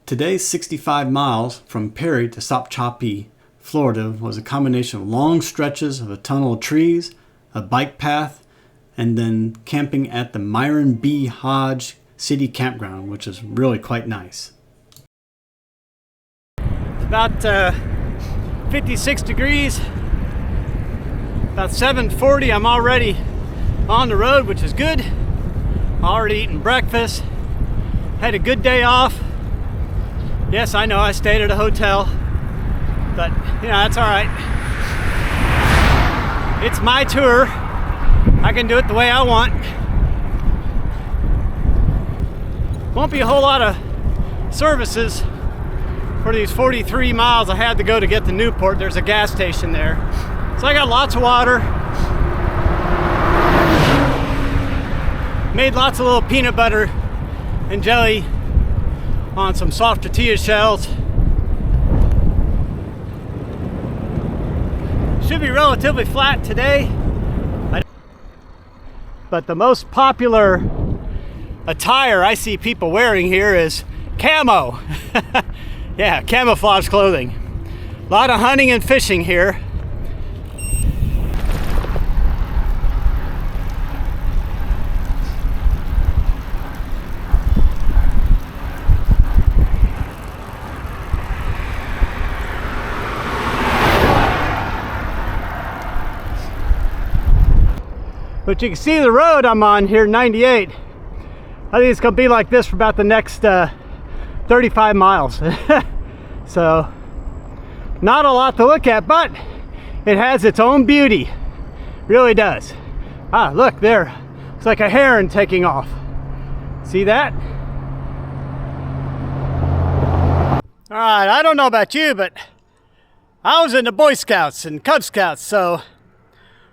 Today's 65 miles from Perry to Sopchoppy, Florida was a combination of long stretches of a tunnel of trees, a bike path, and then camping at the Myron B. Hodge City Campground, which is really quite nice. It's about 56 degrees, about 7:40. I'm already on the road, which is good. Already eaten breakfast, had a good day off. Yes, I know I stayed at a hotel, but you know, that's all right. It's my tour. I can do it the way I want. Won't be a whole lot of services for these 43 miles I had to go to get to Newport. There's a gas station there. So I got lots of water. Made lots of little peanut butter and jelly on some soft tortilla shells. Should be relatively flat today. But the most popular attire I see people wearing here is camo. Yeah, camouflage clothing. A lot of hunting and fishing here. But you can see the road I'm on here, 98. I think it's gonna be like this for about the next 35 miles. So, not a lot to look at, but it has its own beauty. Really does. Ah, look there. It's like a heron taking off. See that? All right, I don't know about you, but I was in the Boy Scouts and Cub Scouts, so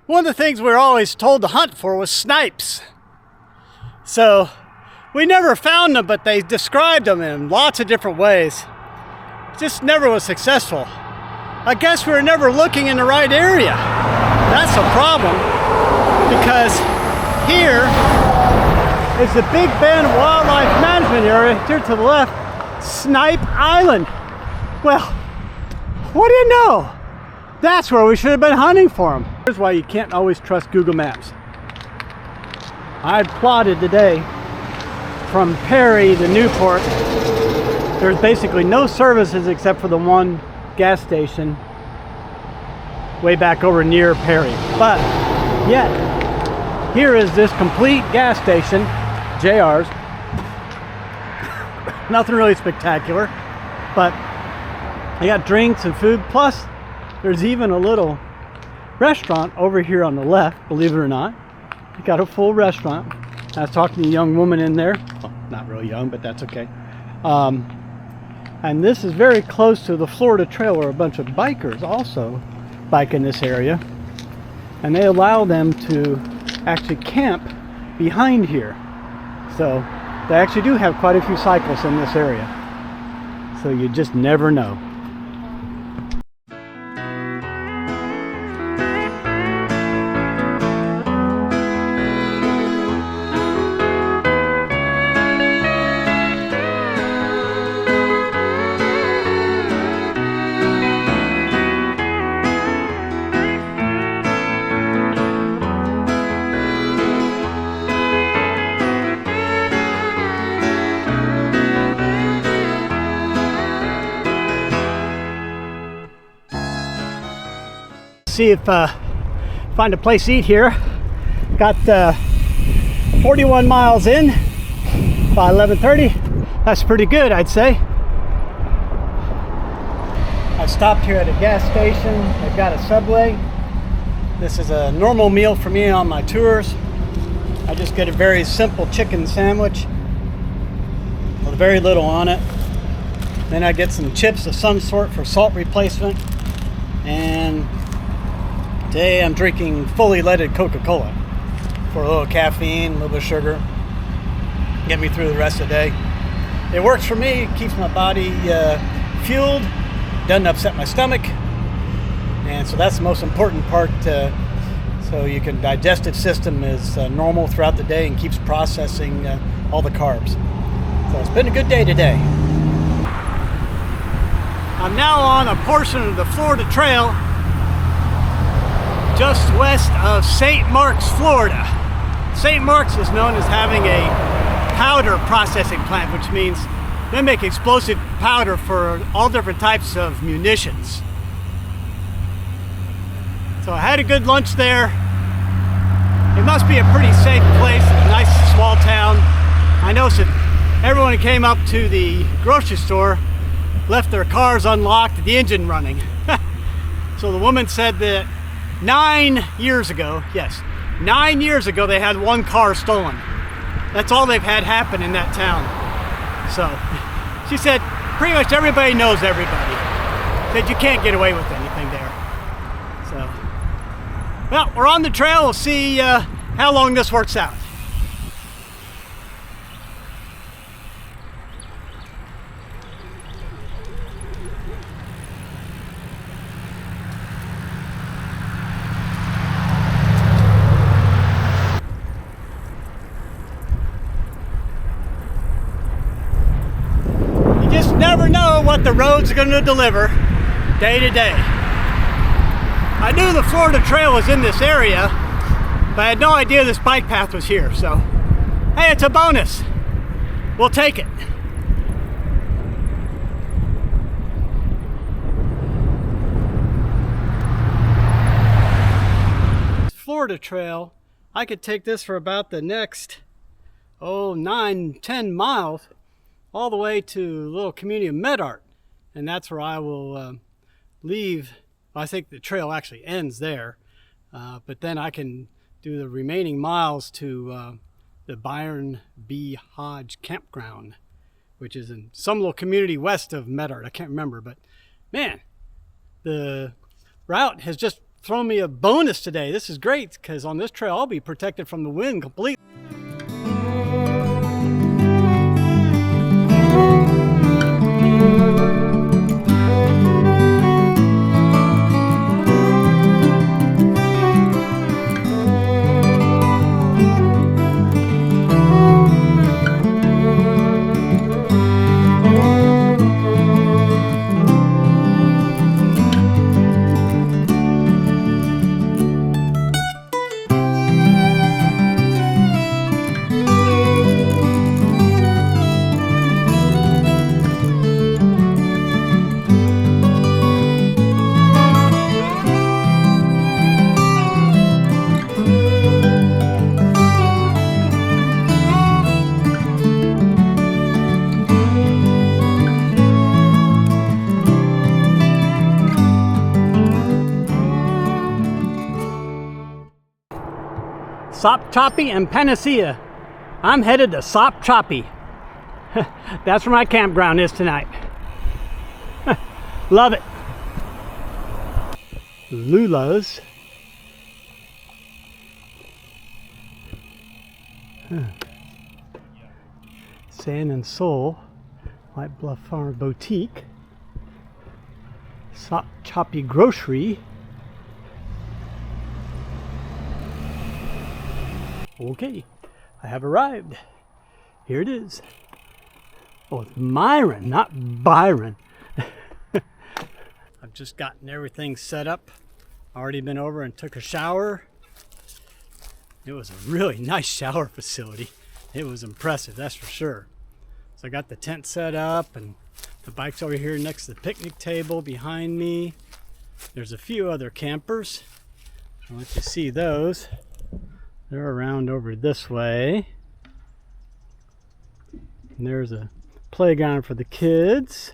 one of the things we were always told to hunt for was snipes. So we never found them, but they described them in lots of different ways. Just never was successful. I guess we were never looking in the right area. That's a problem, because here is the Big Bend Wildlife Management Area. Here to the left, Snipe Island. Well, what do you know? That's where we should have been hunting for them. Here's why you can't always trust Google Maps. I plotted today from Perry to Newport. There's basically no services except for the one gas station way back over near Perry. But yet, here is this complete gas station, JR's. Nothing really spectacular, but I got drinks and food, plus there's even a little restaurant over here on the left, believe it or not. You got a full restaurant. I was talking to a young woman in there. Well, not real young, but that's okay. And this is very close to the Florida Trail, where a bunch of bikers also bike in this area. And they allow them to actually camp behind here. So they actually do have quite a few cyclists in this area. So you just never know. See if find a place to eat here. Got 41 miles in by 11:30. That's pretty good, I'd say. I stopped here at a gas station. They've got a Subway. This is a normal meal for me on my tours. I just get a very simple chicken sandwich with very little on it. Then I get some chips of some sort for salt replacement, and today I'm drinking fully leaded Coca-Cola for a little caffeine, a little bit of sugar, get me through the rest of the day. It works for me, it keeps my body fueled, doesn't upset my stomach, and so that's the most important part. So your digestive system is normal throughout the day and keeps processing all the carbs. So it's been a good day today. I'm now on a portion of the Florida Trail just west of St. Marks, Florida. St. Marks is known as having a powder processing plant, which means they make explosive powder for all different types of munitions. So I had a good lunch there. It must be a pretty safe place, a nice small town. I noticed that everyone who came up to the grocery store left their cars unlocked, the engine running. So the woman said that 9 years ago, yes, 9 years ago they had one car stolen. That's all they've had happen in that town. So she said pretty much everybody knows everybody. Said you can't get away with anything there. So, well, we're on the trail. We'll see how long this works out. You just never know what the road's going to deliver day to day. I knew the Florida Trail was in this area, but I had no idea this bike path was here. So, hey, it's a bonus. We'll take it. Florida Trail, I could take this for about the next, 9-10 miles, all the way to the little community of Medart. And that's where I will leave. I think the trail actually ends there, but then I can do the remaining miles to the Byron B. Hodge campground, which is in some little community west of Medart. I can't remember, but man, the route has just thrown me a bonus today. This is great because on this trail I'll be protected from the wind completely. Sopchoppy and Panacea. I'm headed to Sopchoppy. That's where my campground is tonight. Love it. Lula's. Sand and Soul. White Bluff Farm Boutique. Sopchoppy Grocery. Okay, I have arrived. Here it is. Oh, it's Myron, not Byron. I've just gotten everything set up. Already been over and took a shower. It was a really nice shower facility. It was impressive, that's for sure. So I got the tent set up and the bike's over here next to the picnic table behind me. There's a few other campers. I'll let you see those. They're around over this way. And there's a playground for the kids.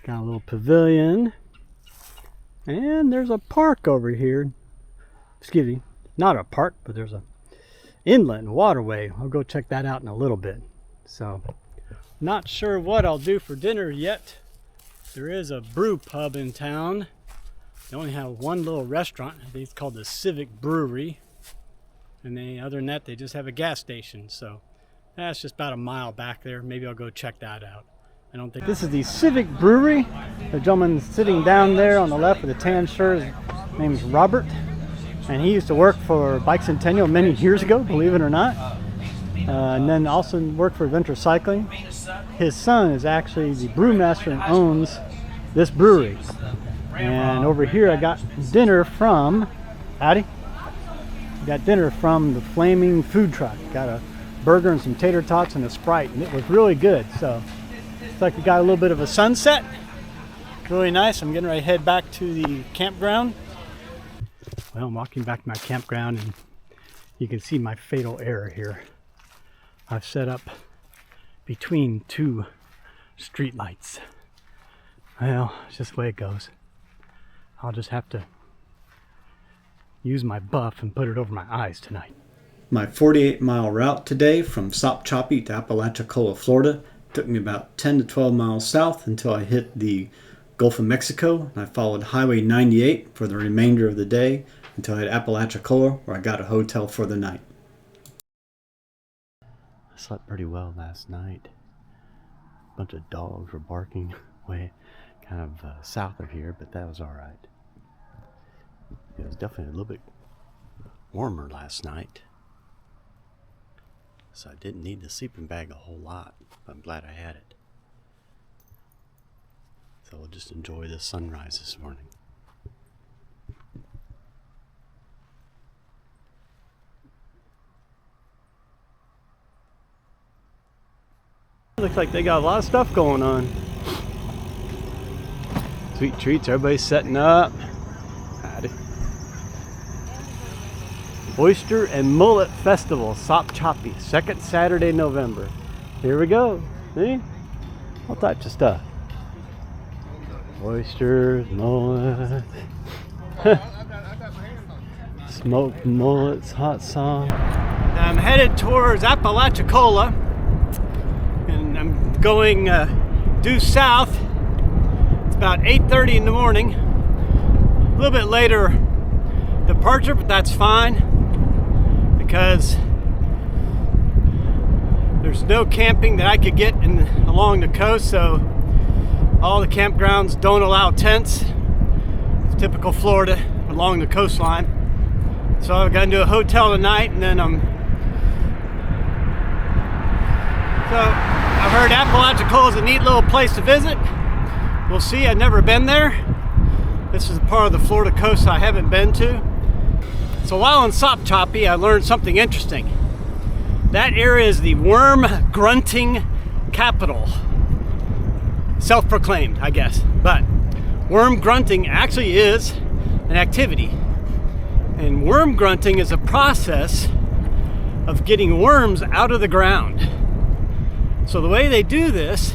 Got a little pavilion. And there's a park over here. Excuse me, not a park, but there's a inlet and waterway. I'll go check that out in a little bit. So, not sure what I'll do for dinner yet. There is a brew pub in town. They only have one little restaurant. I think it's called the Civic Brewery. And they, other than that, they just have a gas station. So that's just about a mile back there. Maybe I'll go check that out. I don't think... This is the Civic Brewery. The gentleman sitting down there on the left with the tan shirt, his name is Robert. And he used to work for Bicentennial many years ago, believe it or not. And then also worked for Adventure Cycling. his son is actually the brewmaster and owns this brewery. And over here I got dinner from, howdy? Got dinner from the Flaming Food Truck. Got a burger and some tater tots and a Sprite, and it was really good. So it's like we got a little bit of a sunset. Really nice. I'm getting ready to head back to the campground. Well, I'm walking back to my campground, and you can see my fatal error here. I've set up between two street lights. Well, it's just the way it goes. I'll just have to use my buff and put it over my eyes tonight. My 48-mile route today from Sopchoppy to Apalachicola, Florida took me about 10 to 12 miles south until I hit the Gulf of Mexico, and I followed Highway 98 for the remainder of the day until I hit Apalachicola, where I got a hotel for the night. I slept pretty well last night. A bunch of dogs were barking way kind of south of here, but that was all right. It was definitely a little bit warmer last night, so I didn't need the sleeping bag a whole lot. I'm glad I had it. So we'll just enjoy the sunrise this morning. Looks like they got a lot of stuff going on. Sweet treats, everybody's setting up. Howdy. Oyster and Mullet Festival, Sopchoppy, second Saturday, November. Here we go. See? All types of stuff. Oysters, mullet. Smoked mullets, hot sauce. I'm headed towards Apalachicola, and I'm going due south. It's about 8:30 in the morning. A little bit later departure, but that's fine because there's no camping that I could get along the coast, so all the campgrounds don't allow tents. It's typical Florida along the coastline. So I've got to do a hotel tonight, and then so I've heard Apalachicola is a neat little place to visit. We'll see. I've never been there. This is a part of the Florida coast I haven't been to. So while in Sopchoppy, I learned something interesting. That area is the worm grunting capital. Self-proclaimed, I guess. But worm grunting actually is an activity. And worm grunting is a process of getting worms out of the ground. So the way they do this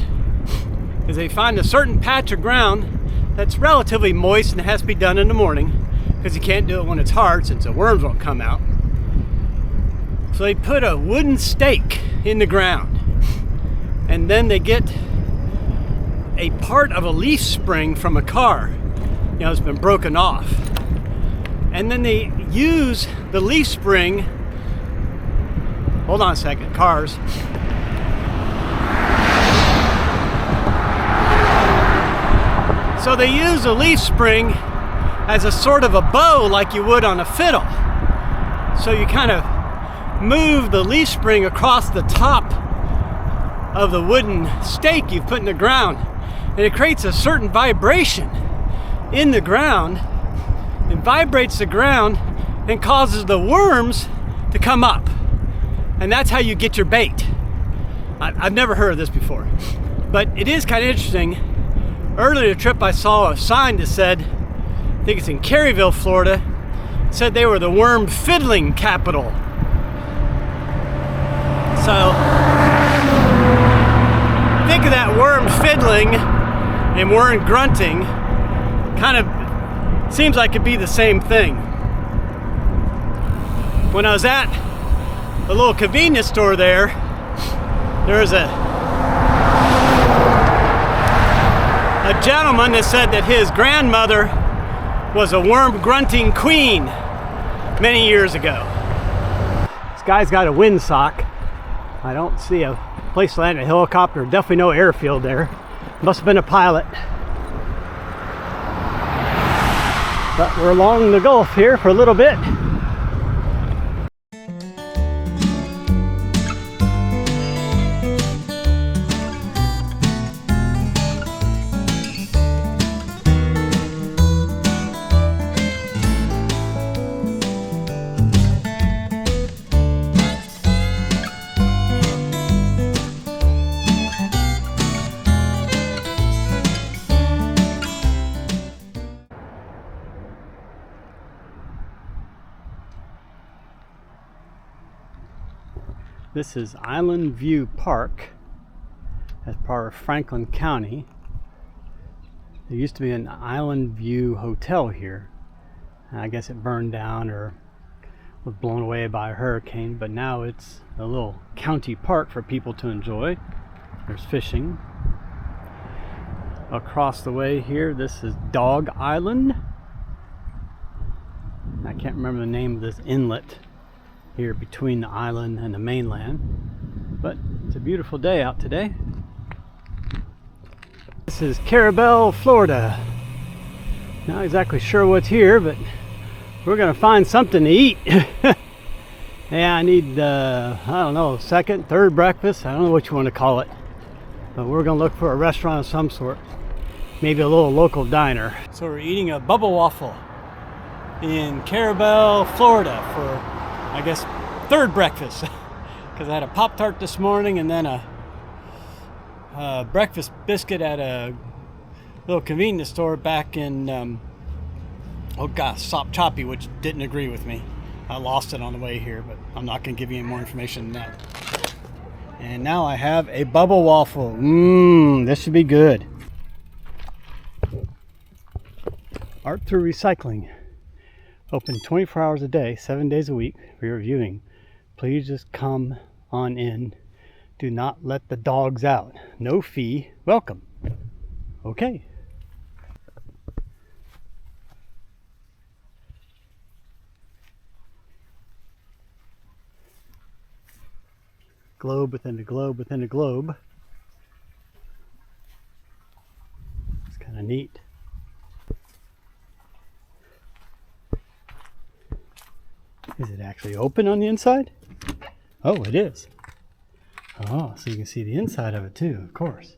is they find a certain patch of ground that's relatively moist, and it has to be done in the morning because you can't do it when it's hard since the worms won't come out. So they put a wooden stake in the ground, and then they get a part of a leaf spring from a car, it's been broken off, and then they use the leaf spring. Hold on a second, cars. So they use a leaf spring as a sort of a bow like you would on a fiddle. So you kind of move the leaf spring across the top of the wooden stake you've put in the ground, and it creates a certain vibration in the ground. It vibrates the ground and causes the worms to come up, and that's how you get your bait. I've never heard of this before, but it is kind of interesting. Earlier in the trip I saw a sign that said, I think it's in Carrabelle, Florida, said they were the worm fiddling capital. So think of that worm fiddling and worm grunting, kind of seems like it'd be the same thing. When I was at a little convenience store there was a gentleman that said that his grandmother was a worm grunting queen many years ago. This guy's got a windsock. I don't see a place to land a helicopter. Definitely no airfield there. Must have been a pilot. But we're along the Gulf here for a little bit. This is Island View Park as part of Franklin County. There used to be an Island View Hotel here. I guess it burned down or was blown away by a hurricane, but now it's a little county park for people to enjoy. There's fishing. Across the way here, this is Dog Island. I can't remember the name of this inlet here between the island and the mainland, but it's a beautiful day out today. This is Carrabelle, Florida. Not exactly sure what's here, but we're gonna find something to eat. Yeah, I need I don't know, second, third breakfast. I don't know what you want to call it, but we're gonna look for a restaurant of some sort, maybe a little local diner. So we're eating a bubble waffle in Carrabelle, Florida for, I guess, third breakfast, because I had a Pop-Tart this morning and then a breakfast biscuit at a little convenience store back in oh gosh, Sopchoppy, which didn't agree with me. I lost it on the way here, but I'm not going to give you any more information than that. And now I have a bubble waffle. This should be good. Art Through Recycling. Open 24 hours a day, 7 days a week for your viewing. Please just come on in. Do not let the dogs out. No fee. Welcome. Okay. Globe within a globe within a globe. It's kind of neat. Is it actually open on the inside? Oh, it is. Oh, so you can see the inside of it too, of course.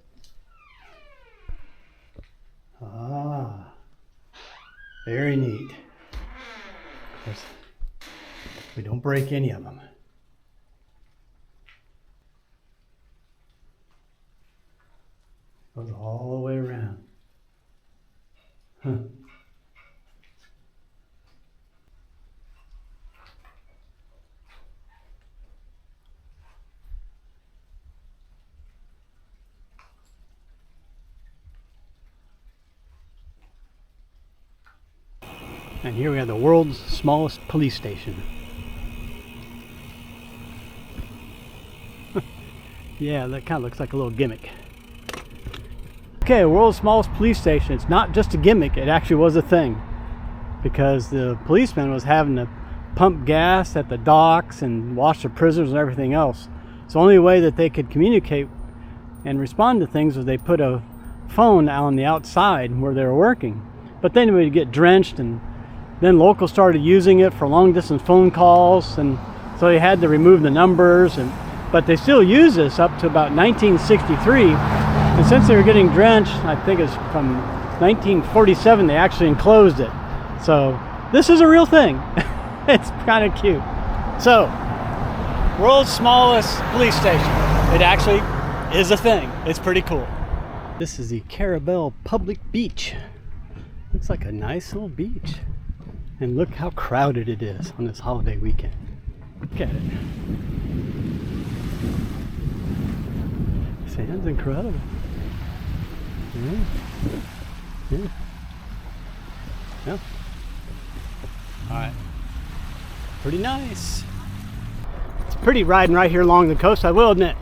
Ah, very neat. We don't break any of them. Goes all the way around. Huh. And here we have the world's smallest police station. Yeah, that kind of looks like a little gimmick. Okay, world's smallest police station. It's not just a gimmick, it actually was a thing. Because the policeman was having to pump gas at the docks and wash the prisoners and everything else. So the only way that they could communicate and respond to things was they put a phone out on the outside where they were working. But then we'd get drenched, and then locals started using it for long distance phone calls, and so they had to remove the numbers, but they still use this up to about 1963. And since they were getting drenched, I think it's from 1947, they actually enclosed it. So this is a real thing. It's kind of cute. So, world's smallest police station. It actually is a thing. It's pretty cool. This is the Carrabelle Public Beach. Looks like a nice little beach. And look how crowded it is on this holiday weekend. Look at it. Sand's incredible. Yeah. Alright. Pretty nice. It's pretty riding right here along the coast, I will admit.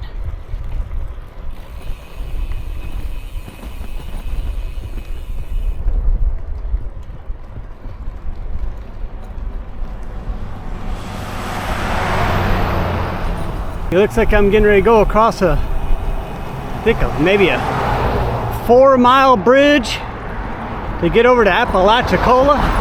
It looks like I'm getting ready to go across maybe a 4-mile bridge to get over to Apalachicola.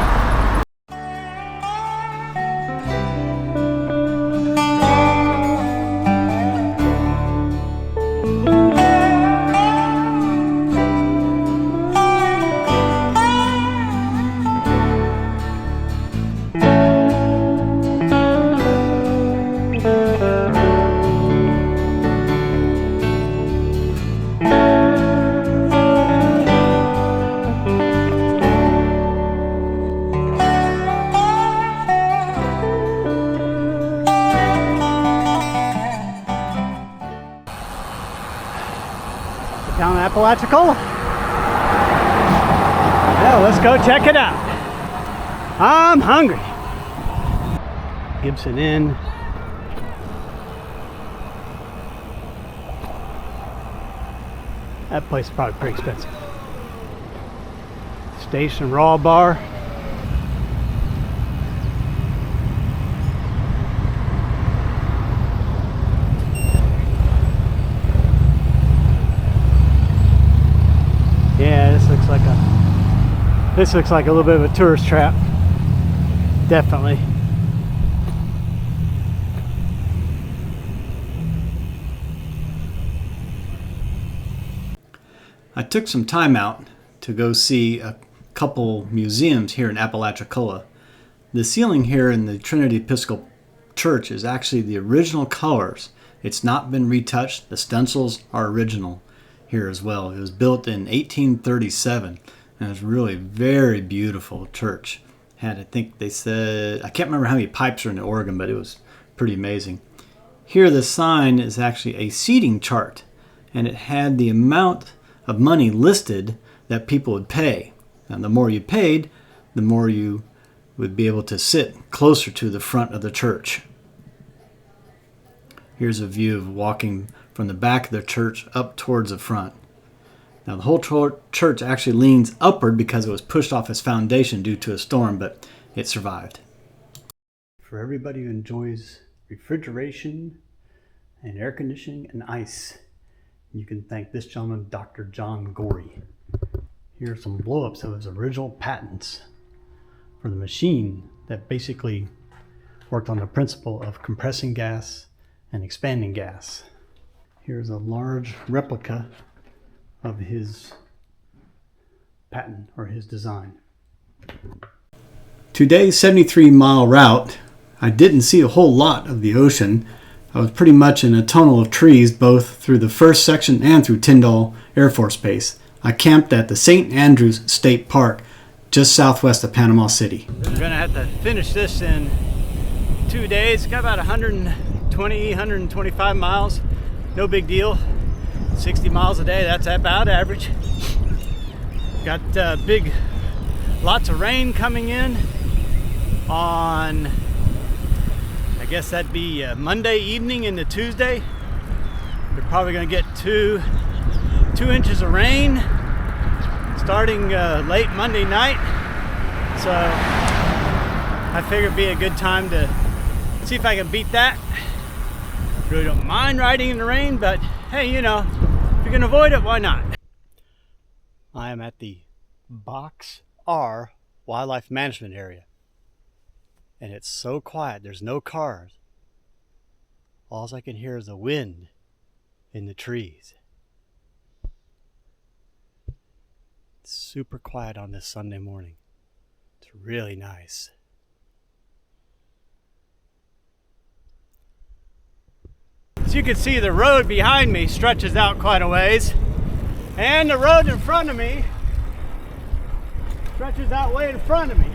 down in Apalachicola. Yeah, let's go check it out. I'm hungry. Gibson Inn. That place is probably pretty expensive. Station Raw Bar. Yeah, this looks like a little bit of a tourist trap. Definitely. I took some time out to go see a couple museums here in Apalachicola. The ceiling here in the Trinity Episcopal Church is actually the original colors. It's not been retouched. The stencils are original here as well. It was built in 1837 and it's really very beautiful church. Had, I think they said, I can't remember how many pipes are in the organ, but it was pretty amazing. Here the sign is actually a seating chart, and it had the amount of money listed that people would pay. And the more you paid, the more you would be able to sit closer to the front of the church. Here's a view of walking from the back of the church up towards the front. Now the whole church actually leans upward because it was pushed off its foundation due to a storm, but it survived. For everybody who enjoys refrigeration and air conditioning and ice, you can thank this gentleman, Dr. John Gorey. Here are some blow-ups of his original patents for the machine that basically worked on the principle of compressing gas and expanding gas. Here's a large replica of his patent or his design. Today's 73-mile route, I didn't see a whole lot of the ocean. I was pretty much in a tunnel of trees both through the first section and through Tyndall Air Force Base. I camped at the St. Andrews State Park just southwest of Panama City. We're gonna have to finish this in 2 days. Got about 125 miles. No big deal. 60 miles a day, that's about average. Got lots of rain coming in on, I guess that'd be Monday evening into Tuesday. We're probably gonna get two inches of rain starting late Monday night. So I figured it'd be a good time to see if I can beat that. Really don't mind riding in the rain, but hey, you know, if you can avoid it, why not? I am at the Box R Wildlife Management Area. And it's so quiet, there's no cars. All I can hear is the wind in the trees. It's super quiet on this Sunday morning. It's really nice. As you can see, the road behind me stretches out quite a ways, and the road in front of me stretches out way in front of me.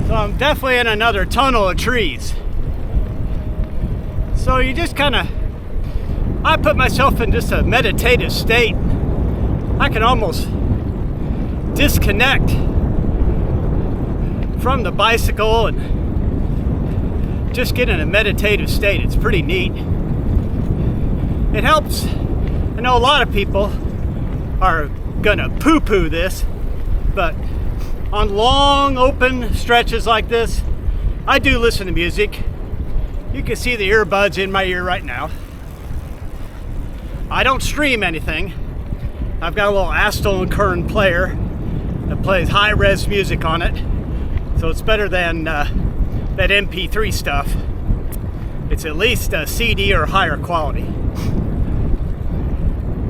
So I'm definitely in another tunnel of trees. So you just I put myself in just a meditative state. I can almost disconnect from the bicycle and just get in a meditative state. It's pretty neat. It helps. I know a lot of people are gonna poo-poo this, but on long open stretches like this, I do listen to music. You can see the earbuds in my ear right now. I don't stream anything. I've got a little Aston and Kern player that plays high-res music on it, so it's better than that MP3 stuff. It's at least a CD or higher quality.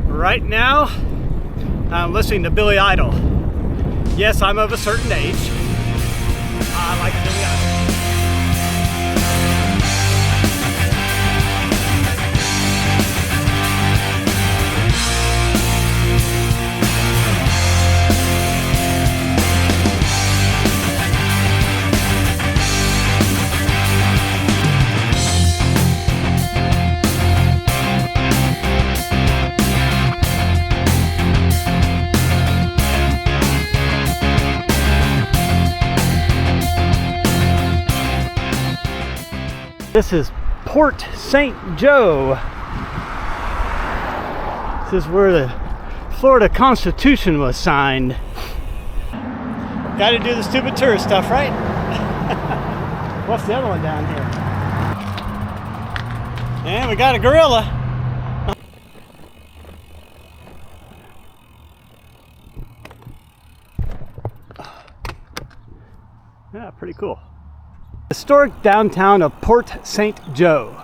Right now, I'm listening to Billy Idol. Yes, I'm of a certain age. I like Billy Idol. This is Port St. Joe. This is where the Florida Constitution was signed. Got to do the stupid tourist stuff, right? What's the other one down here? And we got a gorilla. Yeah, pretty cool. Historic downtown of Port St. Joe.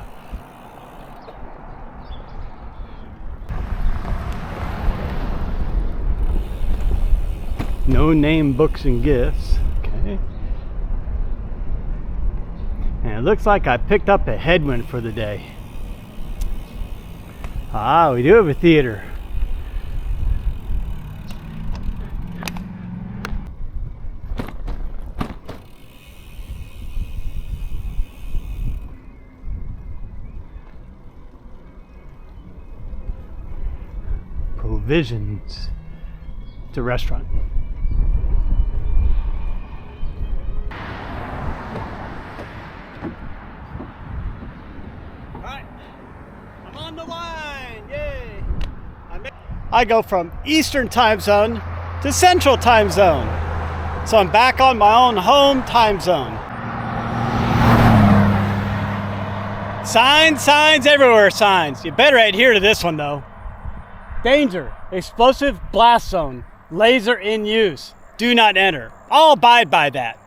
No name books and gifts. Okay. And it looks like I picked up a headwind for the day. Ah, we do have a theater. Provisions. It's a restaurant. Alright, I'm on the line, yay! I go from Eastern time zone to Central time zone. So I'm back on my own home time zone. Signs everywhere, signs. You better adhere to this one though. Danger, explosive blast zone, laser in use, do not enter. I'll abide by that.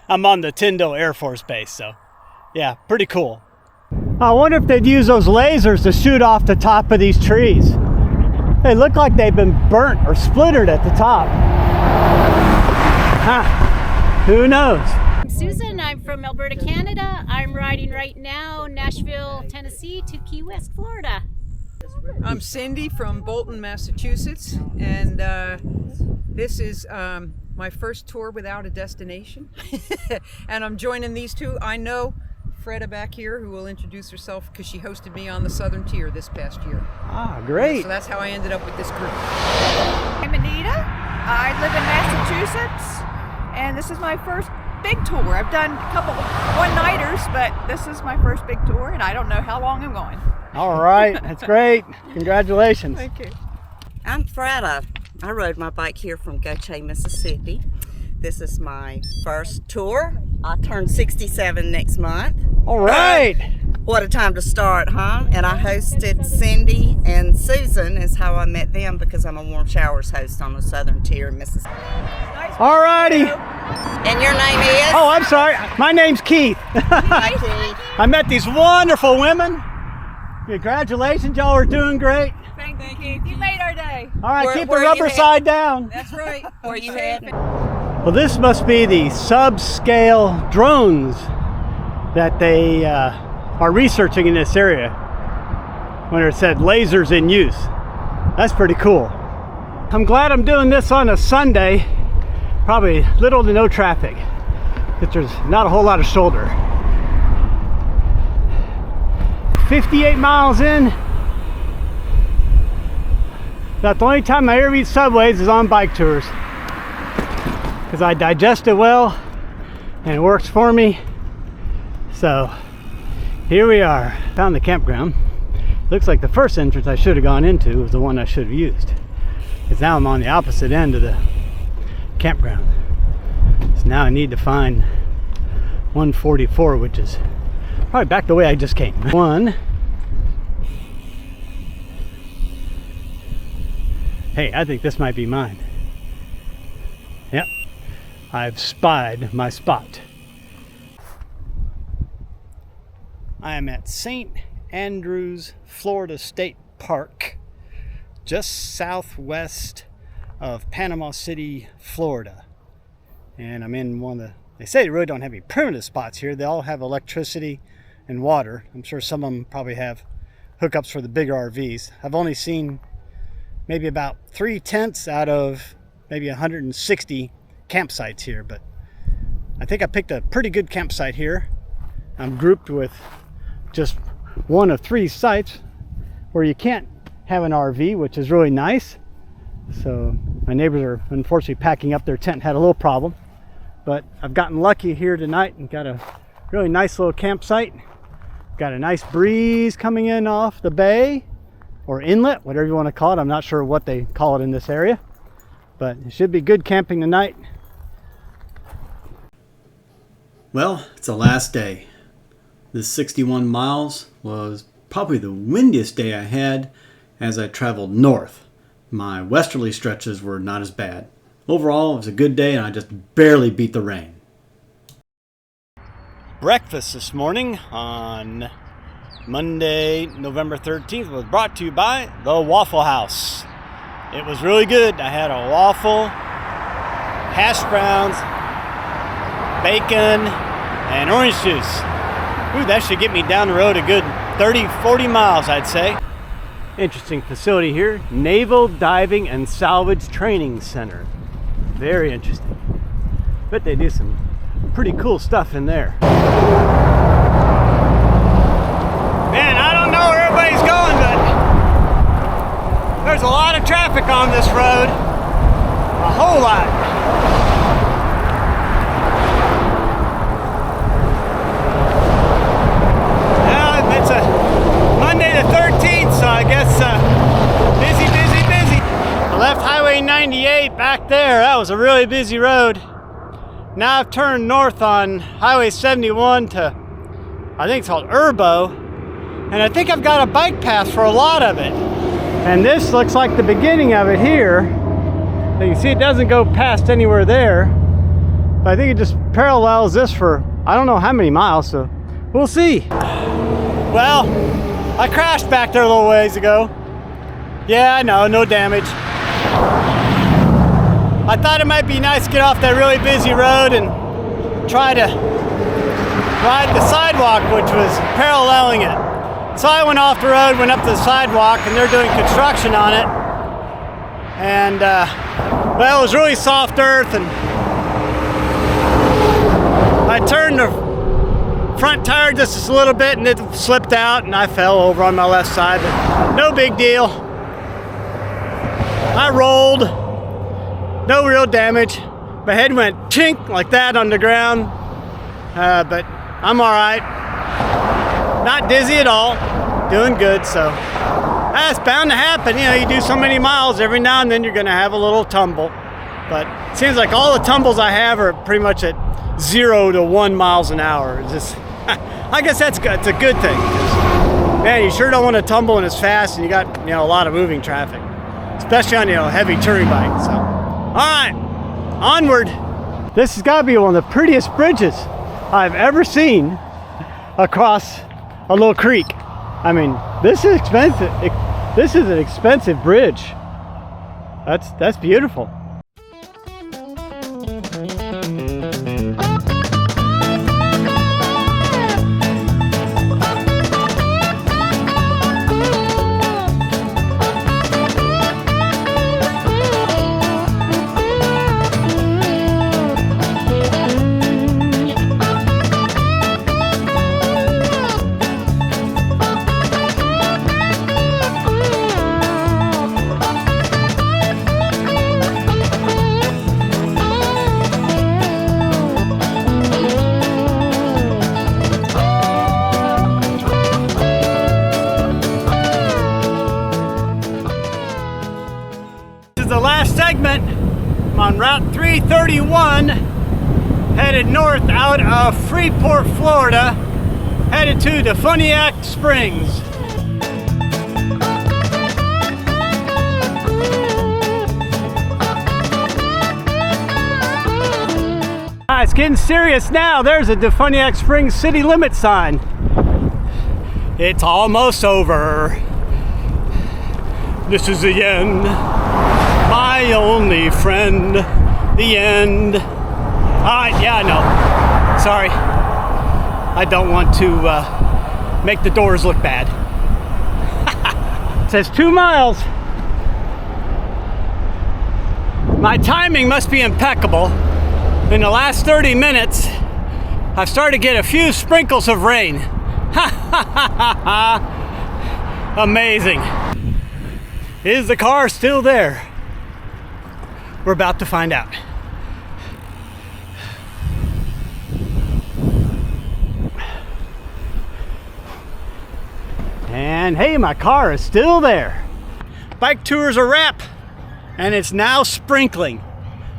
I'm on the Tyndall Air Force Base, so yeah, pretty cool. I wonder if they'd use those lasers to shoot off the top of these trees. They look like they've been burnt or splintered at the top. Huh. Who knows? I'm Susan, I'm from Alberta, Canada. I'm riding right now Nashville, Tennessee to Key West, Florida. I'm Cindy from Bolton, Massachusetts, and this is my first tour without a destination. And I'm joining these two. I know Freda back here, who will introduce herself because she hosted me on the Southern Tier this past year. Ah, great. So that's how I ended up with this group. I'm Anita. I live in Massachusetts, and this is my first big tour. I've done a couple one-nighters, but this is my first big tour, and I don't know how long I'm going. All right, that's great. Congratulations. Thank you. I'm Freda. I rode my bike here from Goche, Mississippi. This is my first tour. I turn 67 next month. All right. What a time to start, huh? And I hosted Cindy and Susan is how I met them because I'm a Warm Showers host on the Southern Tier in Mississippi. All righty. And your name is? Oh, I'm sorry. My name's Keith. Hi, Keith. I met these wonderful women. Congratulations, y'all are doing great. Thank you. You made our day. All right, keep the where rubber you side down. That's right. Where you headed? Well, this must be the subscale drones that they are researching in this area when it said lasers in use. That's pretty cool. I'm glad I'm doing this on a Sunday. Probably little to no traffic, because there's not a whole lot of shoulder. 58 miles in. About the only time I ever eat Subways is on bike tours, because I digest it well and it works for me. So here we are. Found the campground. Looks like the first entrance I should have gone into was the one I should have used, because now I'm on the opposite end of the campground. So now I need to find 144, which is probably back the way I just came. Hey, I think this might be mine. Yep, I've spied my spot. I am at St. Andrews, Florida State Park, just southwest of Panama City, Florida. And I'm in one of the, they say they really don't have any primitive spots here. They all have electricity and water. I'm sure some of them probably have hookups for the bigger RVs. I've only seen maybe about 3 tents out of maybe 160 campsites here, but I think I picked a pretty good campsite here. I'm grouped with just one of 3 sites where you can't have an RV, which is really nice. So my neighbors are unfortunately packing up their tent, had a little problem, but I've gotten lucky here tonight and got a Really nice little campsite. Got a nice breeze coming in off the bay or inlet, whatever you want to call it. I'm not sure what they call it in this area, but it should be good camping tonight. Well, it's the last day. This 61 miles was probably the windiest day I had as I traveled north. My westerly stretches were not as bad. Overall, it was a good day and I just barely beat the rain. Breakfast this morning on Monday, November 13th was brought to you by the Waffle House. It was really good. I had a waffle, hash browns, bacon, and orange juice. Ooh, that should get me down the road a good 30, 40 miles, I'd say. Interesting facility here, Naval Diving and Salvage Training Center. Very interesting. Bet they do some pretty cool stuff in there. Man, I don't know where everybody's going, but there's a lot of traffic on this road. A whole lot. Yeah, it's a Monday the 13th, so I guess busy. I left Highway 98 back there. That was a really busy road. Now I've turned north on Highway 71 to, I think it's called Urbo, and I think I've got a bike path for a lot of it. And this looks like the beginning of it here. So you can see it doesn't go past anywhere there, but I think it just parallels this for I don't know how many miles, so we'll see. Well, I crashed back there a little ways ago. Yeah, I know, no damage. I thought it might be nice to get off that really busy road and try to ride the sidewalk, which was paralleling it. So I went off the road, went up to the sidewalk, and they're doing construction on it. And, well, it was really soft earth, and I turned the front tire just a little bit, and it slipped out, and I fell over on my left side, but no big deal. I rolled. No real damage. My head went chink like that on the ground, but I'm all right. Not dizzy at all. Doing good, so that's bound to happen. You know, you do so many miles, every now and then you're going to have a little tumble. But it seems like all the tumbles I have are pretty much at 0 to 1 miles an hour. It's just, I guess that's good. It's a good thing. Man, you sure don't want to tumble when it's fast and you got a lot of moving traffic, especially on heavy touring bike. So. All right, onward. This has got to be one of the prettiest bridges I've ever seen across a little creek. I mean, this is expensive. This is an expensive bridge. That's beautiful. The last segment. I'm on Route 331 headed north out of Freeport, Florida, headed to Defuniak Springs. It's getting serious now. There's a Defuniak Springs city limit sign. It's almost over. This is the end. My only friend, the end. Yeah, no. Sorry. I don't want to make the doors look bad. It says 2 miles. My timing must be impeccable. In the last 30 minutes, I've started to get a few sprinkles of rain. Amazing. Is the car still there? We're about to find out. And hey, my car is still there. Bike tour's a wrap, and it's now sprinkling.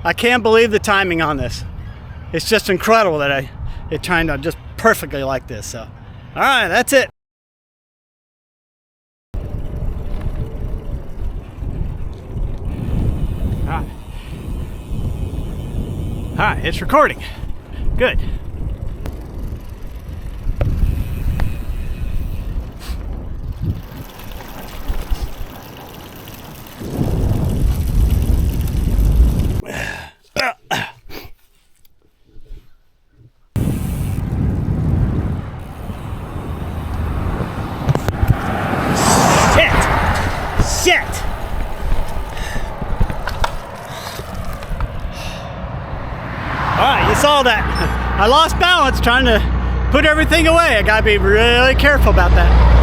I can't believe the timing on this. It's just incredible that it turned out just perfectly like this. So, all right, that's it. All right, it's recording. Good. Shit! Alright, you saw that. I lost balance trying to put everything away. I gotta be really careful about that.